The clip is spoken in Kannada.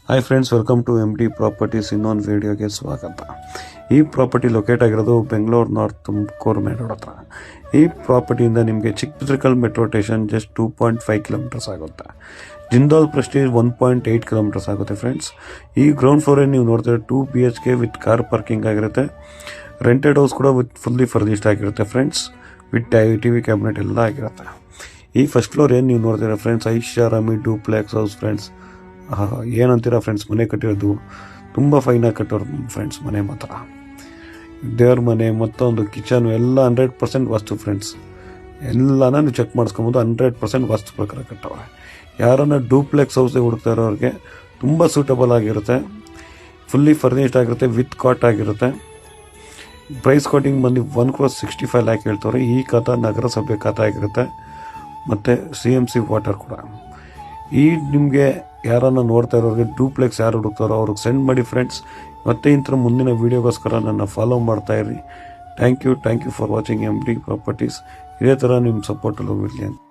Hi friends, welcome to MD properties. ಇನ್ನೊಂದು ವೀಡಿಯೋಗೆ ಸ್ವಾಗತ. ಈ ಪ್ರಾಪರ್ಟಿ ಲೊಕೇಟ್ ಆಗಿರೋದು Bengaluru north Tumakuru main road ಹತ್ರ. ಈ ಪ್ರಾಪರ್ಟಿಯಿಂದ ನಿಮಗೆ Chikkabidrikal metro station just 2.5 kilometres ಆಗುತ್ತೆ. ಜಿಂದಾಲ್ ಪ್ರೆಸ್ಟೀಜ್ 1.8 ಕಿಲೋಮೀಟರ್ಸ್ ಆಗುತ್ತೆ ಫ್ರೆಂಡ್ಸ್. ಈ ಗ್ರೌಂಡ್ ಫ್ಲೋರಲ್ಲಿ ನೀವು ನೋಡ್ತಾರೆ 2 BHK ವಿತ್ ಕಾರ್ ಪಾರ್ಕಿಂಗ್ ಆಗಿರುತ್ತೆ. ರೆಂಟೆಡ್ ಹೌಸ್ ಕೂಡ ವಿತ್ ಫುಲ್ಲಿ ಫರ್ನಿಶ್ಡ್ ಆಗಿರುತ್ತೆ ಫ್ರೆಂಡ್ಸ್. ವಿತ್ TV ಕ್ಯಾಬಿನೆಟ್ ಎಲ್ಲ ಆಗಿರುತ್ತೆ. ಈ ಫಸ್ಟ್ ಫ್ಲೋರ್ ಏನು ನೀವು ನೋಡ್ತೀರಾ ಫ್ರೆಂಡ್ಸ್, ಐಷಾರಾಮಿ ಡೂಪ್ಲೆಕ್ಸ್ ಹೌಸ್ ಫ್ರೆಂಡ್ಸ್. ಏನಂತೀರಾ ಫ್ರೆಂಡ್ಸ್, ಮನೆ ಕಟ್ಟಿರೋದು ತುಂಬ ಫೈನಾಗಿ ಕಟ್ಟೋರು ಫ್ರೆಂಡ್ಸ್. ಮನೆ ಮಾತ್ರ ದೇವ್ರ ಮನೆ, ಮತ್ತೊಂದು ಕಿಚನ್ ಎಲ್ಲ 100% ವಾಸ್ತು ಫ್ರೆಂಡ್ಸ್. ಎಲ್ಲನ ನೀವು ಚೆಕ್ ಮಾಡಿಸ್ಕೊಬೋದು. 100% ವಾಸ್ತು ಪ್ರಕಾರ ಕಟ್ಟವೆ. ಯಾರನ್ನ ಡೂಪ್ಲೆಕ್ಸ್ ಹೌಸ್ಗೆ ಹುಡುಕ್ತಾ ಇರೋರಿಗೆ ತುಂಬ ಸೂಟಬಲ್ ಆಗಿರುತ್ತೆ. ಫುಲ್ಲಿ ಫರ್ನಿಶ್ಡ್ ಆಗಿರುತ್ತೆ, ವಿತ್ ಕಾಟ್ ಆಗಿರುತ್ತೆ. ಪ್ರೈಸ್ ಕೋಟಿಂಗ್ ಬಂದು 1,65 lakh ಹೇಳ್ತವ್ರೆ. ಈ ಖಾತಾ ನಗರಸಭೆ ಖಾತಾ ಆಗಿರುತ್ತೆ, ಮತ್ತು CMC ವಾಟರ್ ಕೂಡ. ಈ ನಿಮಗೆ ಯಾರನ್ನ ನೋಡ್ತಾ ಇರೋರಿಗೆ ಡೂಪ್ಲೆಕ್ಸ್ ಯಾರು ಹುಡುಕ್ತಾರೋ ಅವ್ರಿಗೆ ಸೆಂಡ್ ಮಾಡಿ ಫ್ರೆಂಡ್ಸ್. ಮತ್ತೆ ಇಂಥ ಮುಂದಿನ ವೀಡಿಯೋಗೋಸ್ಕರ ನನ್ನ ಫಾಲೋ ಮಾಡ್ತಾಯಿರಿ. Thank you for watching MD properties. ಇದೇ ಥರ ನಿಮ್ಮ ಸಪೋರ್ಟಲ್ಲಿ ಹೋಗಿರಲಿ ಅಂತ